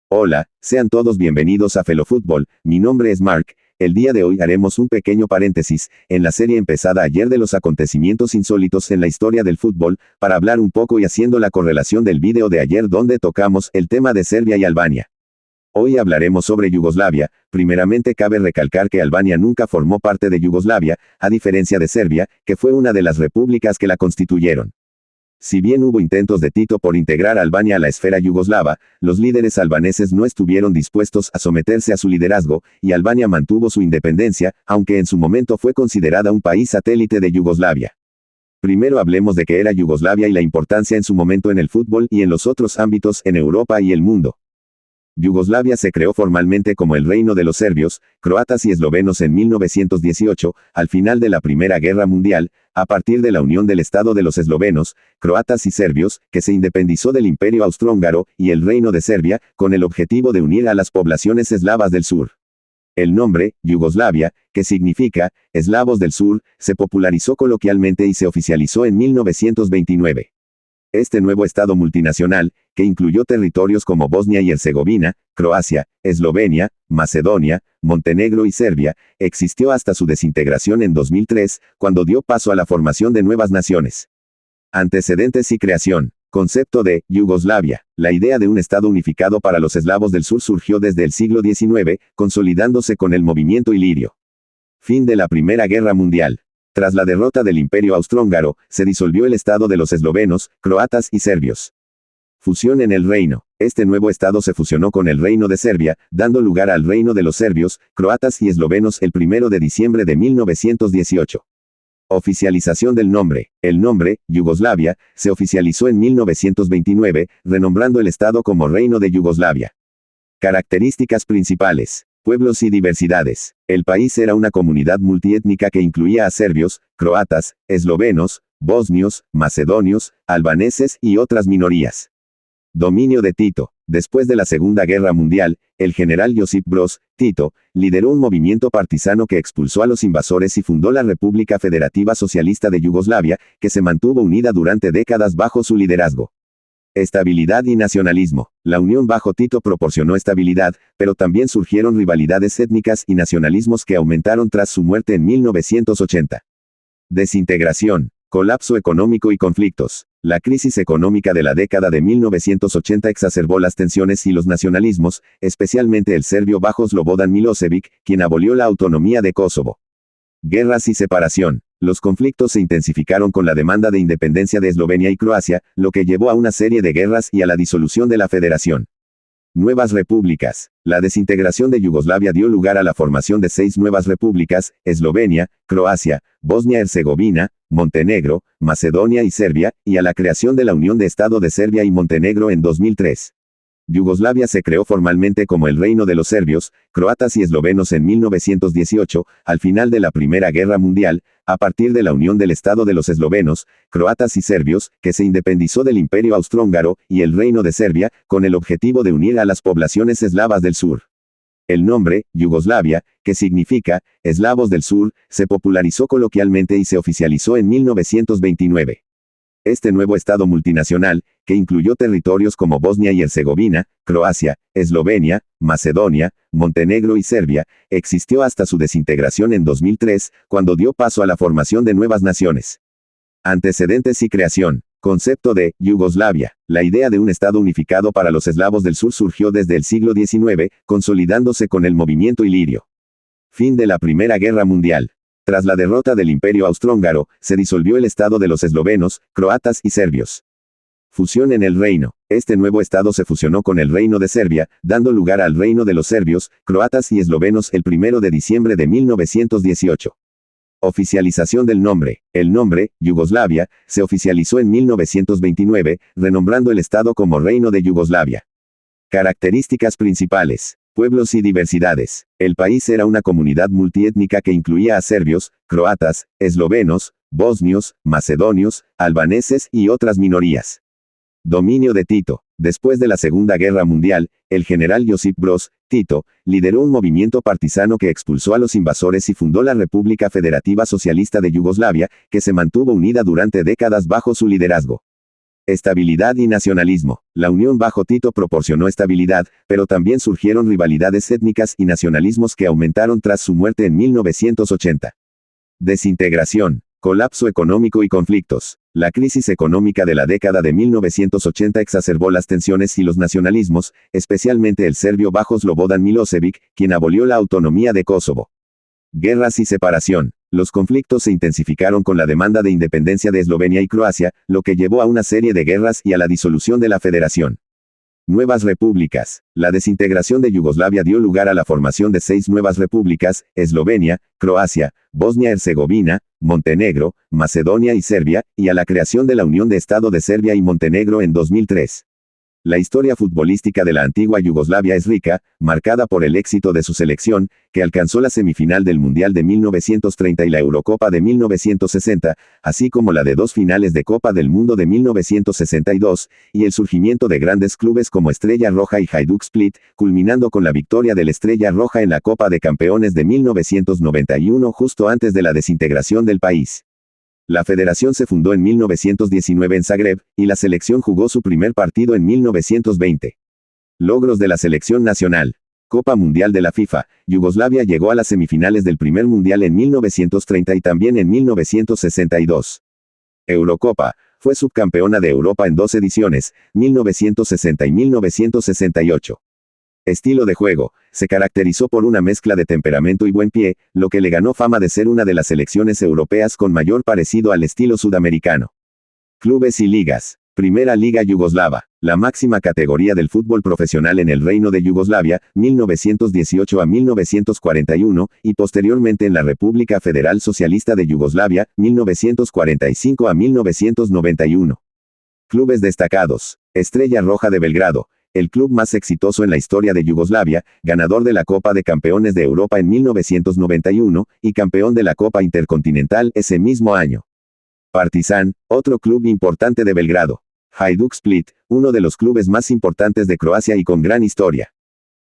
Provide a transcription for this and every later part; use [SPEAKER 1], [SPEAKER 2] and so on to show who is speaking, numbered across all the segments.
[SPEAKER 1] Hola, sean todos bienvenidos a FeloFútbol, mi nombre es Mark. El día de hoy haremos un pequeño paréntesis, en la serie empezada ayer de los acontecimientos insólitos en la historia del fútbol, para hablar un poco y haciendo la correlación del vídeo de ayer donde tocamos el tema de Serbia y Albania. Hoy hablaremos sobre Yugoslavia. Primeramente cabe recalcar que Albania nunca formó parte de Yugoslavia, a diferencia de Serbia, que fue una de las repúblicas que la constituyeron. Si bien hubo intentos de Tito por integrar a Albania a la esfera yugoslava, los líderes albaneses no estuvieron dispuestos a someterse a su liderazgo, y Albania mantuvo su independencia, aunque en su momento fue considerada un país satélite de Yugoslavia. Primero hablemos de qué era Yugoslavia y la importancia en su momento en el fútbol y en los otros ámbitos en Europa y el mundo. Yugoslavia se creó formalmente como el reino de los serbios, croatas y eslovenos en 1918, al final de la Primera Guerra Mundial, a partir de la unión del Estado de los eslovenos, croatas y serbios, que se independizó del Imperio Austrohúngaro y el Reino de Serbia, con el objetivo de unir a las poblaciones eslavas del sur. El nombre, Yugoslavia, que significa eslavos del sur, se popularizó coloquialmente y se oficializó en 1929. Este nuevo Estado multinacional, que incluyó territorios como Bosnia y Herzegovina, Croacia, Eslovenia, Macedonia, Montenegro y Serbia, existió hasta su desintegración en 2003, cuando dio paso a la formación de nuevas naciones. Antecedentes y creación. Concepto de Yugoslavia. La idea de un Estado unificado para los eslavos del sur surgió desde el siglo XIX, consolidándose con el movimiento ilirio. Fin de la Primera Guerra Mundial. Tras la derrota del Imperio Austrohúngaro, se disolvió el Estado de los eslovenos, croatas y serbios. Fusión en el reino. Este nuevo Estado se fusionó con el Reino de Serbia, dando lugar al Reino de los serbios, croatas y eslovenos el 1 de diciembre de 1918. Oficialización del nombre. El nombre, Yugoslavia, se oficializó en 1929, renombrando el Estado como Reino de Yugoslavia. Características principales. Pueblos y diversidades. El país era una comunidad multiétnica que incluía a serbios, croatas, eslovenos, bosnios, macedonios, albaneses y otras minorías. Dominio de Tito. Después de la Segunda Guerra Mundial, el general Josip Broz Tito lideró un movimiento partisano que expulsó a los invasores y fundó la República Federativa Socialista de Yugoslavia, que se mantuvo unida durante décadas bajo su liderazgo. Estabilidad y nacionalismo. La unión bajo Tito proporcionó estabilidad, pero también surgieron rivalidades étnicas y nacionalismos que aumentaron tras su muerte en 1980. Desintegración, colapso económico y conflictos. La crisis económica de la década de 1980 exacerbó las tensiones y los nacionalismos, especialmente el serbio bajo Slobodan Milošević, quien abolió la autonomía de Kosovo. Guerras y separación. Los conflictos se intensificaron con la demanda de independencia de Eslovenia y Croacia, lo que llevó a una serie de guerras y a la disolución de la federación. Nuevas repúblicas. La desintegración de Yugoslavia dio lugar a la formación de 6 nuevas repúblicas: Eslovenia, Croacia, Bosnia-Herzegovina, Montenegro, Macedonia y Serbia, y a la creación de la Unión de Estado de Serbia y Montenegro en 2003. Yugoslavia se creó formalmente como el Reino de los serbios, croatas y eslovenos en 1918, al final de la Primera Guerra Mundial, a partir de la unión del Estado de los eslovenos, croatas y serbios, que se independizó del Imperio Austrohúngaro y el Reino de Serbia, con el objetivo de unir a las poblaciones eslavas del sur. El nombre, Yugoslavia, que significa eslavos del sur, se popularizó coloquialmente y se oficializó en 1929. Este nuevo Estado multinacional, que incluyó territorios como Bosnia y Herzegovina, Croacia, Eslovenia, Macedonia, Montenegro y Serbia, existió hasta su desintegración en 2003, cuando dio paso a la formación de nuevas naciones. Antecedentes y creación. Concepto de Yugoslavia. La idea de un Estado unificado para los eslavos del sur surgió desde el siglo XIX, consolidándose con el movimiento ilirio. Fin de la Primera Guerra Mundial. Tras la derrota del Imperio Austrohúngaro, se disolvió el Estado de los eslovenos, croatas y serbios. Fusión en el reino. Este nuevo Estado se fusionó con el Reino de Serbia, dando lugar al Reino de los serbios, croatas y eslovenos el 1 de diciembre de 1918. Oficialización del nombre. El nombre, Yugoslavia, se oficializó en 1929, renombrando el Estado como Reino de Yugoslavia. Características principales. Pueblos y diversidades. El país era una comunidad multiétnica que incluía a serbios, croatas, eslovenos, bosnios, macedonios, albaneses y otras minorías. Dominio de Tito. Después de la Segunda Guerra Mundial, el general Josip Broz Tito lideró un movimiento partisano que expulsó a los invasores y fundó la República Federativa Socialista de Yugoslavia, que se mantuvo unida durante décadas bajo su liderazgo. Estabilidad y nacionalismo. La unión bajo Tito proporcionó estabilidad, pero también surgieron rivalidades étnicas y nacionalismos que aumentaron tras su muerte en 1980. Desintegración, colapso económico y conflictos. La crisis económica de la década de 1980 exacerbó las tensiones y los nacionalismos, especialmente el serbio bajo Slobodan Milošević, quien abolió la autonomía de Kosovo. Guerras y separación. Los conflictos se intensificaron con la demanda de independencia de Eslovenia y Croacia, lo que llevó a una serie de guerras y a la disolución de la federación. Nuevas repúblicas. La desintegración de Yugoslavia dio lugar a la formación de 6 nuevas repúblicas: Eslovenia, Croacia, Bosnia-Herzegovina, Montenegro, Macedonia y Serbia, y a la creación de la Unión de Estado de Serbia y Montenegro en 2003. La historia futbolística de la antigua Yugoslavia es rica, marcada por el éxito de su selección, que alcanzó la semifinal del Mundial de 1930 y la Eurocopa de 1960, así como la de 2 finales de Copa del Mundo de 1962, y el surgimiento de grandes clubes como Estrella Roja y Hajduk Split, culminando con la victoria del Estrella Roja en la Copa de Campeones de 1991 justo antes de la desintegración del país. La federación se fundó en 1919 en Zagreb, y la selección jugó su primer partido en 1920. Logros de la selección nacional. Copa Mundial de la FIFA. Yugoslavia llegó a las semifinales del primer Mundial en 1930 y también en 1962. Eurocopa. Fue subcampeona de Europa en 2 ediciones, 1960 y 1968. Estilo de juego. Se caracterizó por una mezcla de temperamento y buen pie, lo que le ganó fama de ser una de las selecciones europeas con mayor parecido al estilo sudamericano. Clubes y ligas. Primera Liga Yugoslava. La máxima categoría del fútbol profesional en el Reino de Yugoslavia, 1918 a 1941, y posteriormente en la República Federal Socialista de Yugoslavia, 1945 a 1991. Clubes destacados. Estrella Roja de Belgrado. El club más exitoso en la historia de Yugoslavia, ganador de la Copa de Campeones de Europa en 1991, y campeón de la Copa Intercontinental ese mismo año. Partizan, otro club importante de Belgrado. Hajduk Split, uno de los clubes más importantes de Croacia y con gran historia.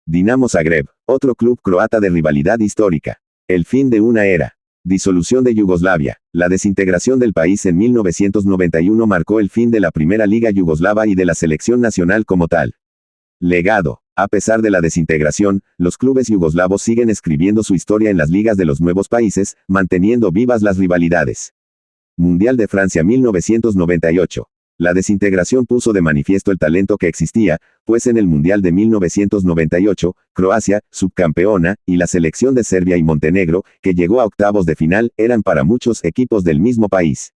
[SPEAKER 1] Dinamo Zagreb, otro club croata de rivalidad histórica. El fin de una era. Disolución de Yugoslavia. La desintegración del país en 1991 marcó el fin de la Primera Liga Yugoslava y de la selección nacional como tal. Legado. A pesar de la desintegración, los clubes yugoslavos siguen escribiendo su historia en las ligas de los nuevos países, manteniendo vivas las rivalidades. Mundial de Francia 1998. La desintegración puso de manifiesto el talento que existía, pues en el Mundial de 1998, Croacia, subcampeona, y la selección de Serbia y Montenegro, que llegó a octavos de final, eran para muchos equipos del mismo país.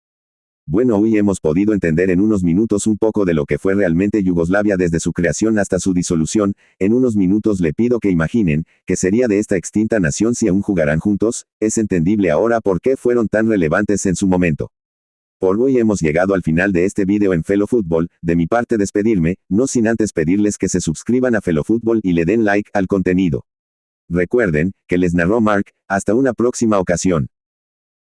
[SPEAKER 1] Bueno, hoy hemos podido entender en unos minutos un poco de lo que fue realmente Yugoslavia desde su creación hasta su disolución. En unos minutos le pido que imaginen, ¿qué sería de esta extinta nación si aún jugaran juntos? Es entendible ahora por qué fueron tan relevantes en su momento. Por hoy hemos llegado al final de este video en FeloFootball. De mi parte despedirme, no sin antes pedirles que se suscriban a FeloFootball y le den like al contenido. Recuerden, que les narró Mark. Hasta una próxima ocasión.